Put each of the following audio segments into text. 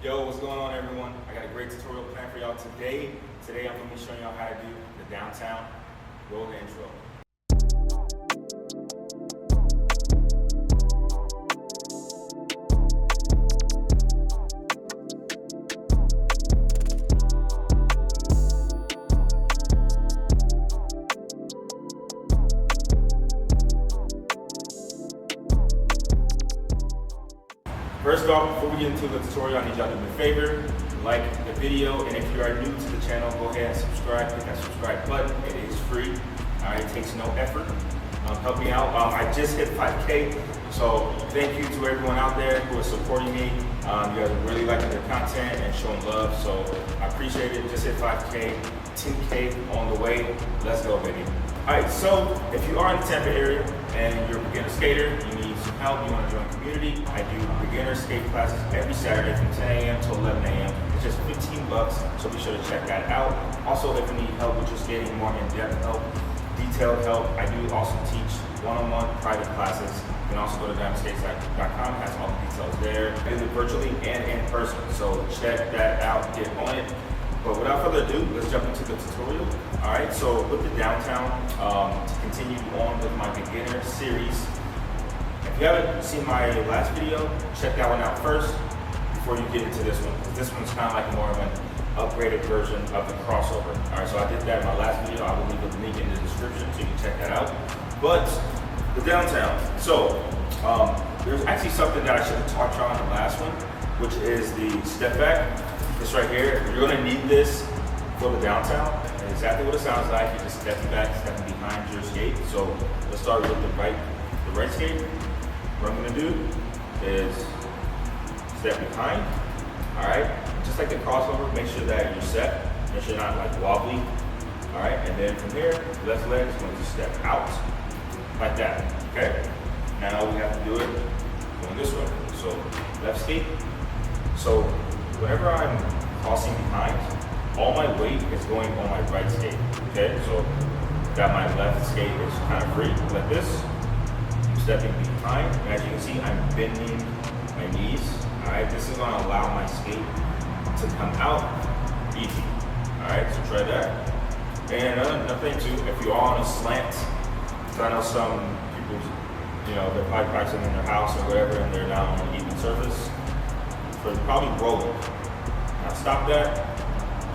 Yo, what's going on, everyone? I got a great tutorial plan for y'all today. Today I'm going to be showing y'all how to do the downtown. Roll the intro. First off, before we get into the tutorial, I need y'all to do me a favor, like the video, and if you are new to the channel, go ahead and subscribe. Hit that subscribe button. It is free. All right, it takes no effort. Help me out. I just hit 5K, so thank you to everyone out there who is supporting me. You guys are really liking the content and showing love, so I appreciate it. Just hit 5K, 10K on the way. Let's go, baby. All right, so if you are in the Tampa area and you're a beginner skater, you need some help, you want to join the community, I do beginner skate classes every Saturday from 10 a.m. to 11 a.m. It's just $15, so be sure to check that out. Also, if you need help with your skating, more in-depth help, detailed help, I do also teach one-on-one private classes. You can also go to diamondskates.com, has all the details there. I do it virtually and in person, so check that out, get on it. But without further ado, let's jump into the tutorial. All right, so with the downtown, to continue on with my beginner series, if you haven't seen my last video, check that one out first before you get into this one. This one's kind of like more of an upgraded version of the crossover. All right, so I did that in my last video. I will leave a link in the description so you can check that out. But the downtown. So there's actually something that I should have taught y'all in the last one, which is the step back. This right here, you're gonna need this for the downtown. And exactly what it sounds like. You're just stepping back, stepping behind your skate. So let's start with the right skate. What I'm gonna do is step behind. All right, just like the crossover, make sure that you're set. Make sure you're not like wobbly. All right, and then from here, left leg is going to step out like that. Okay. Now we have to do it going this way. So left skate. So whenever I'm crossing behind, all my weight is going on my right skate. Okay, so got my left skate is kind of free like this. I'm stepping behind, and as you can see, I'm bending my knees. All right, this is going to allow my skate to come out easy. All right, so try that. And another thing too, if you are on a slant, so I know some people, they're probably practicing in their house or wherever, and they're not on an even surface. So you're probably rolling. Now stop that,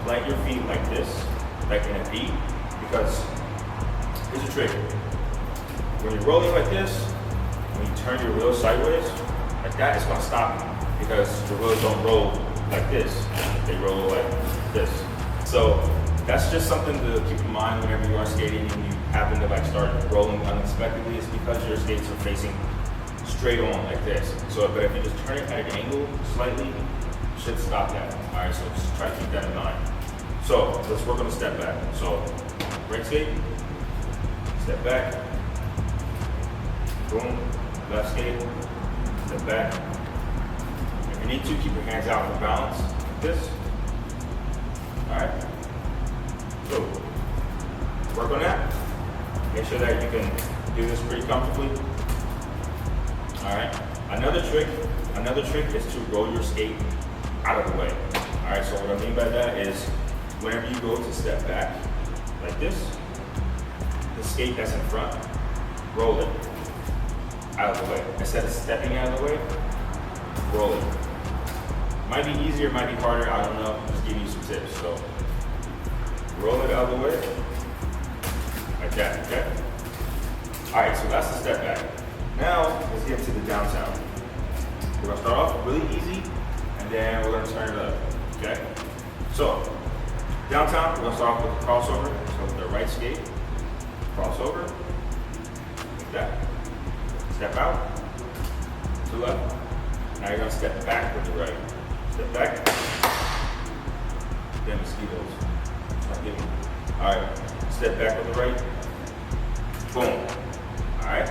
plant your feet like this, like in a V, because here's a trick. When you're rolling like this, when you turn your wheels sideways, like that, it's gonna stop you, because your wheels don't roll like this, they roll like this. So that's just something to keep in mind whenever you are skating and you happen to start rolling unexpectedly. It's because your skates are facing straight on like this. So, but if you just turn it at an angle slightly, you should stop that. All right, so just try to keep that in mind. So let's work on the step back. So right skate, step back, boom, left skate, step back. If you need to, keep your hands out for balance, like this. All right, so work on that. Make sure that you can do this pretty comfortably. All right. Another trick is to roll your skate out of the way. All right. So what I mean by that is, whenever you go to step back like this, the skate that's in front, roll it out of the way. Instead of stepping out of the way, roll it. Might be easier, might be harder. I don't know. Just give you some tips. So roll it out of the way like that. Okay. All right. So that's the step back. Now, let's get to the downtown. We're gonna start off really easy, and then we're gonna turn it up, okay? So, downtown, we're gonna start off with the crossover. So with the right skate, crossover, like that. Step out, to left. Now you're gonna step back with the right. Step back. Damn mosquitoes. Start getting. All right, step back with the right. Boom. All right.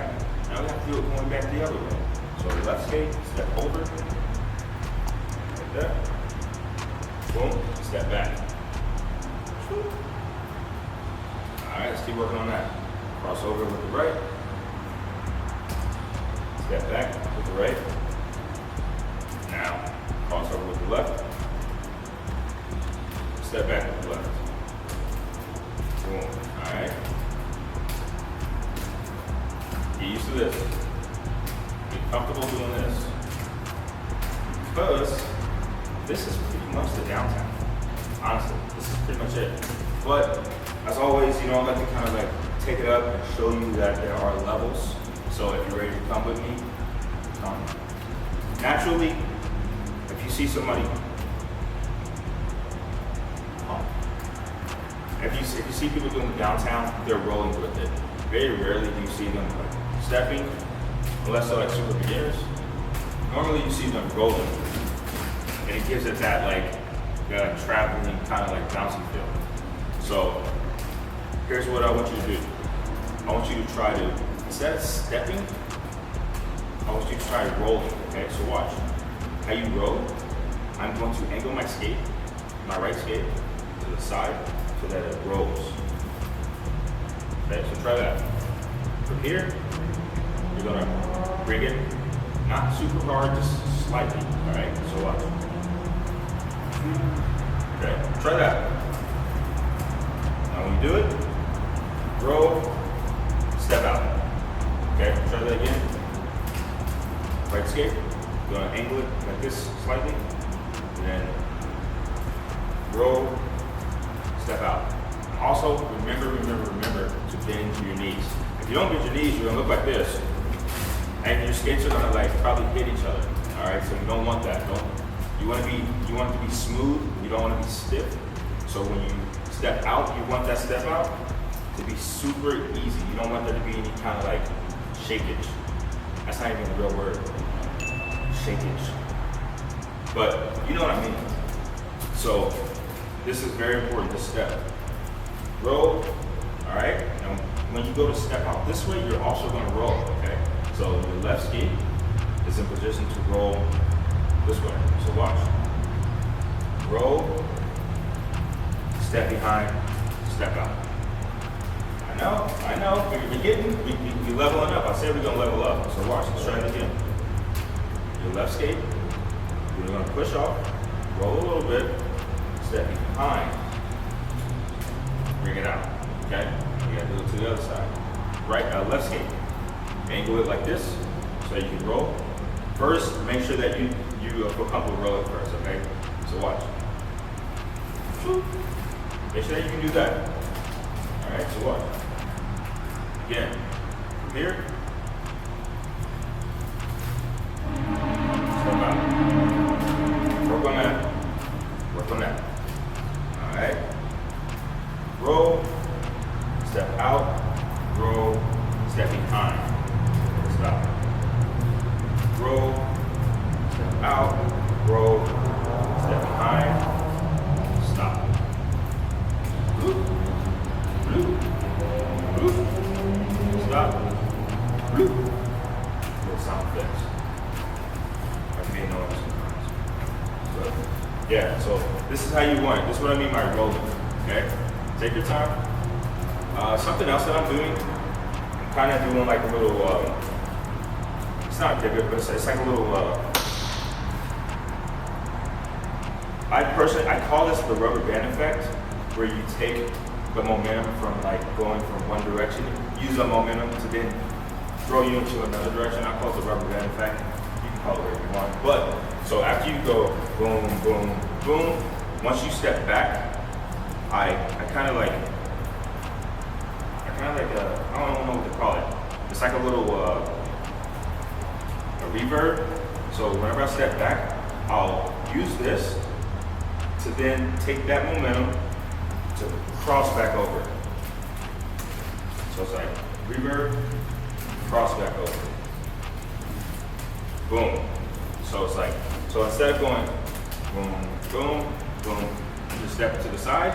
Now we have to do it going back the other way. So left skate, step over, like that. Boom, step back. All right, let's keep working on that. Cross over with the right. Step back with the right. Now, cross over with the left. step back with the left. Boom. Alright. Get used to this. Get comfortable doing this. Because this is pretty much the downtown. Honestly, this is pretty much it. But as always, I like to kind of like take it up and show you that there are levels. So if you're ready to come with me, come. Naturally, if you see somebody, if you see people doing the downtown, they're rolling with it. Very rarely do you see them like stepping, unless they're like super beginners. Normally you see them rolling, and it gives it that like traveling kind of like bouncy feel. So here's what I want you to do. I want you to try to, instead of stepping, I want you to try rolling, okay? So watch. How you roll, I'm going to angle my skate, my right skate, to the side so that it rolls. Okay, so try that. From here, you're gonna bring it, not super hard, just slightly, all right? So watch. Okay, try that. Now when you do it, roll, step out. Okay, try that again. Right skate, you're gonna angle it like this slightly, and then roll, step out. Also, remember to bend to your knees. If you don't bend your knees, you're gonna look like this, and your skates are gonna like probably hit each other. All right, so you don't want that. You want it to be smooth. You don't want to be stiff. So when you step out, you want that step out to be super easy. You don't want there to be any kind of like shakeage. That's not even a real word. Shakeage. But you know what I mean. So this is very important, this step. Roll, all right? Now when you go to step out this way, you're also gonna roll, okay? So your left skate is in position to roll this way. So watch. Roll, step behind, step out. I know, we're leveling up. I said we're gonna level up. So watch, let's try it again. Your left skate, you're gonna push off, roll a little bit, step behind, bring it out, okay? You gotta do it to the other side. Right, left skate, angle it like this, so you can roll. First, make sure that you feel comfortable rolling first, okay? So watch. Make sure that you can do that. All right, so watch. Again, from here, step out. Work on that. All right. Roll, step out, roll, step behind, stop. Roll, step out, roll, step behind, stop. Bloop, bloop, bloop, stop, bloop. Little sound effects. Like being noise sometimes. So, yeah, so this is how you want it. This is what I mean by rolling, okay? Take your time. Something else that I'm doing, I'm kind of doing like a little, it's not a pivot, but it's like a little, I call this the rubber band effect, where you take the momentum from like going from one direction, use the momentum to then throw you into another direction. I call it the rubber band effect. You can call it whatever you want. But, so after you go boom, boom, boom, once you step back, I kind of like, I don't know what to call it. It's like a little, a reverb. So whenever I step back, I'll use this to then take that momentum to cross back over. So it's like reverb, cross back over. Boom. So it's like, so instead of going boom, boom, boom, just step to the side,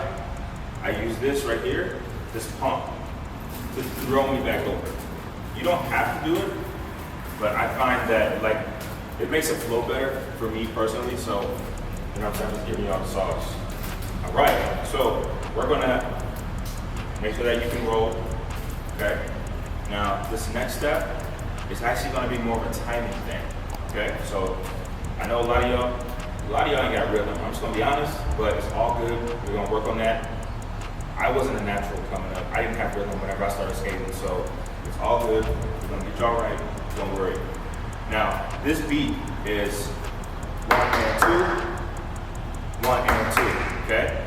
I use this right here, this pump, to throw me back over. You don't have to do it, but I find that like, it makes it flow better for me personally, so, you know what I'm saying, I'm just giving you all the sauce. All right, so we're gonna make sure that you can roll, okay? Now, this next step is actually gonna be more of a timing thing, okay? So, I know a lot of y'all A lot of y'all ain't got rhythm. I'm just gonna be honest, but it's all good. We're gonna work on that. I wasn't a natural coming up. I didn't have rhythm whenever I started skating, so it's all good. We're gonna get y'all right. Don't worry. Now, this beat is 1 and 2, 1 and 2. Okay.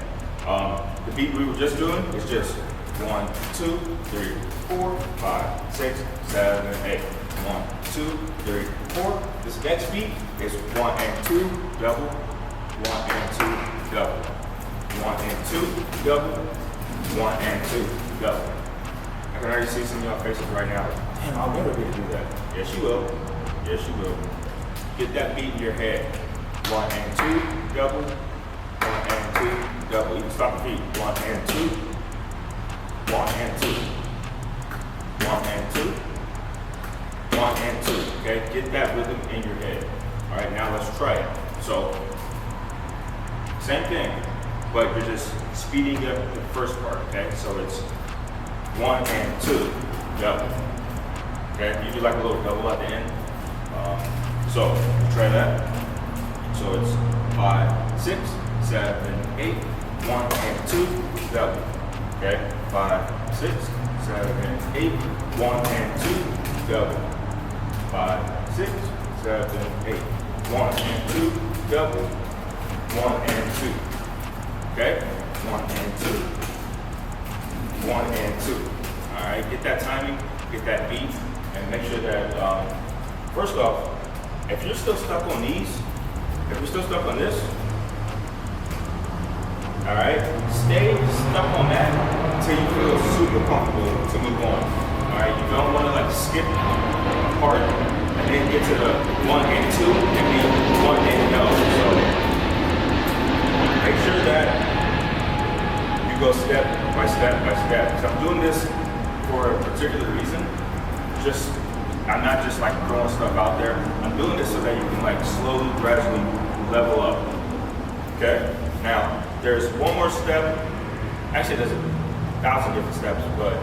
The beat we were just doing is just 1, 2, 3, 4, 5, 6, 7, 8. 1, 2, 3, 4. This next beat is 1 and 2 double, 1 and 2 double, 1 and 2 double, 1 and 2 double. I can already see some of y'all faces right now. Damn, I'll never get to do that. Yes, you will. Yes, you will. Get that beat in your head. 1 and 2 double, 1 and 2 double. You can stop the beat. 1 and 2, 1 and 2, 1 and 2. 1 and 2, okay? Get that rhythm in your head. All right, now let's try it. So, same thing, but you're just speeding up the first part, okay? So it's 1 and 2, double. Okay, you do like a little double at the end. So, try that. So it's 5, 6, 7, 8, 1 and 2, double. Okay, 5, 6, 7, 8, 1 and 2, double. 5, 6, 7, 8. 1 and 2, double. 1 and 2. Okay? 1 and 2. 1 and 2. Alright, get that timing, get that beat, and make sure that, first off, if you're still stuck on these, if you're still stuck on this, alright, stay stuck on that until you feel super comfortable to move on. Alright, you don't want to like skip part and then get to the 1 and 2 and then 1 and no. So make sure that you go step by step by step. So I'm doing this for a particular reason. I'm not just like throwing stuff out there. I'm doing this so that you can like slowly, gradually level up. Okay? Now, there's one more step. Actually, there's 1,000 different steps, but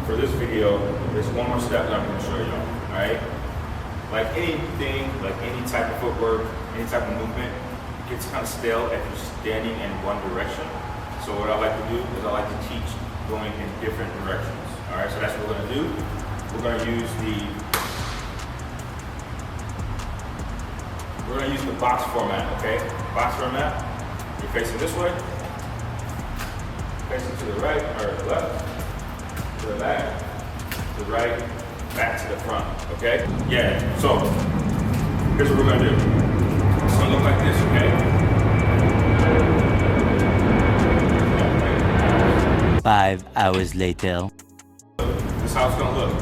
for this video, there's one more step that I'm going to show you. All right? Like anything, like any type of footwork, any type of movement, it gets kind of stale if you're standing in one direction. So what I like to do is I like to teach going in different directions. All right? So that's what we're going to do. We're going to use the box format. Okay? Box format. You're facing this way. Facing to the right or the left. To the back, to the right, back to the front, okay? Yeah, so here's what we're gonna do. It's gonna look like this, okay? 5 hours later. This is how it's gonna look.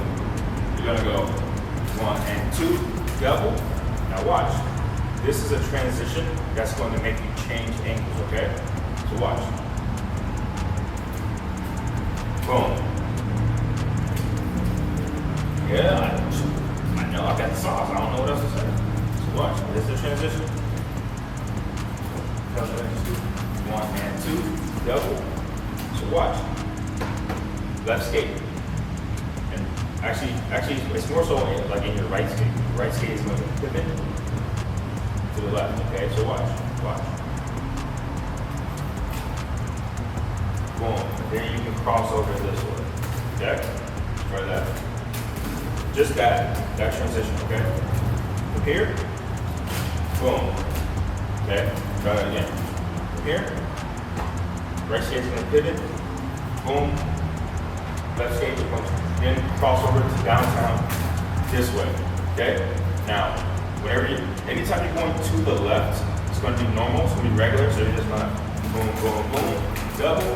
You're gonna go 1 and 2, double. Now watch. This is a transition that's going to make you change angles, okay? So watch. Boom. Yeah, I know I got the sauce. I don't know what else to say. So watch. This is a transition. 1 and 2, double. So watch. Left skate. And actually, it's more so like in your right skate. Right skate is going to pivot to the left. Okay, so watch. Boom. And then you can cross over this way. Okay? Try that. Just that transition, okay? From here, boom. Okay, try that again. From here, right skate's gonna pivot, boom. Left skate is going to then cross over to downtown this way, okay? Now, anytime you're going to the left, it's gonna be normal, it's gonna be regular, so you're just gonna boom, boom, boom, double.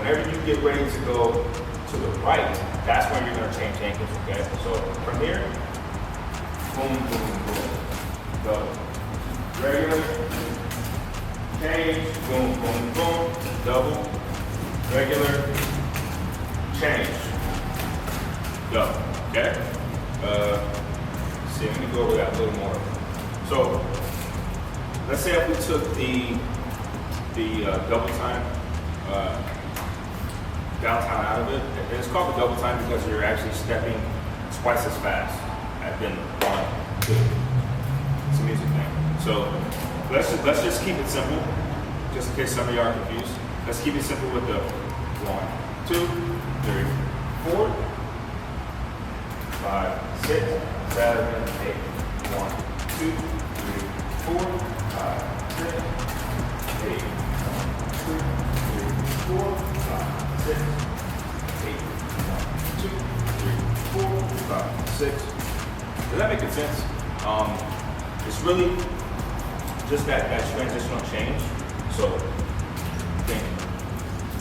Whenever you get ready to go to the right, that's when you're going to change angles, okay? So from here, boom, boom, boom, go. Regular, change, boom, boom, boom, double, regular, change, go, okay? Let's see, let me go over that a little more. So let's say if we took the double time, downtown out of it. It's called the double time because you're actually stepping twice as fast than 1, 2. It's a music thing. So let's just keep it simple, just in case some of y'all are confused. Let's keep it simple with the 1, 2, 3, 4, 5, 6, 7, 8. 1, 2, 3, 4, 5, 6, 8. 1, 2, 3, 4, 5, 6, 8. 1, 2, 3, 4, 5, 6. Does that make sense? It's really just that transitional change. So think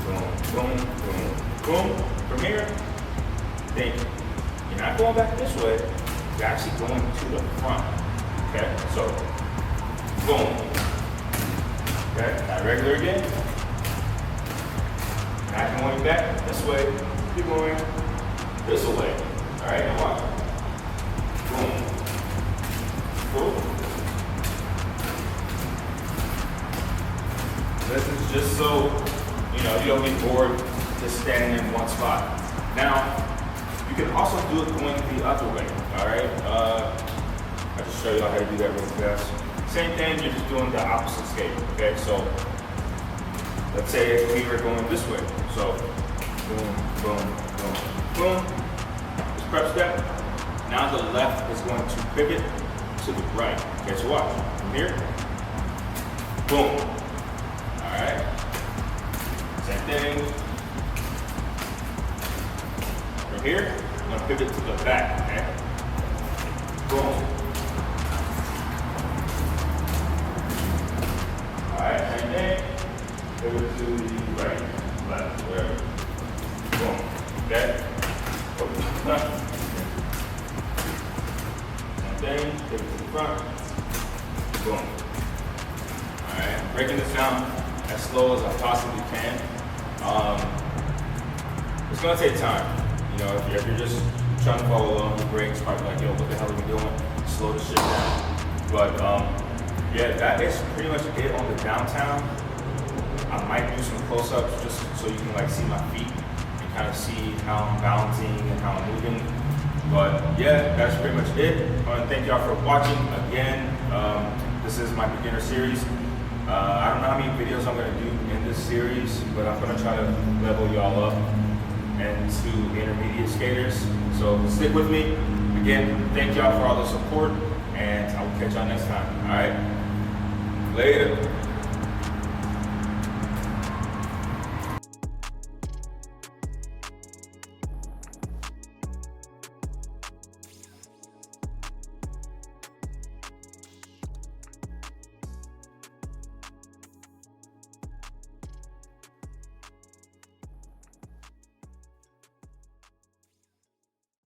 boom, boom, boom, boom. From here, think you're not going back this way, you're actually going to the front. Okay? So boom. Okay, now regular again. Not going back this way, you're going this way. Alright, now watch. Boom. Boom. This is just so, you don't get bored just standing in one spot. Now, you can also do it going the other way, all right? I'll just show you how to do that really fast. Same thing, you're just doing the opposite skate, okay? So, let's say if we were going this way. So, boom, boom, boom, boom. Just prep step. Now the left is going to pivot to the right. Okay, so watch. From here, boom. Alright. Same thing. From here, I'm going to pivot to the back, okay? Boom. Alright, same thing. Pivot to the right, left, wherever. Boom. Okay? Same thing. Pivot to the front. Boom. Alright, breaking this down as slow as I possibly can. It's gonna take time. If you're just trying to follow along, your brain's probably like, yo, what the hell are we doing? Slow the shit down. But yeah, that is pretty much it on the downtown. I might do some close-ups just so you can see my feet and kind of see how I'm balancing and how I'm moving. But yeah, that's pretty much it. I want to thank y'all for watching again. This is my beginner series. I don't know how many videos I'm going to do in this series, but I'm going to try to level y'all up and to intermediate skaters. So stick with me. Again, thank y'all for all the support, and I will catch y'all next time. All right? Later.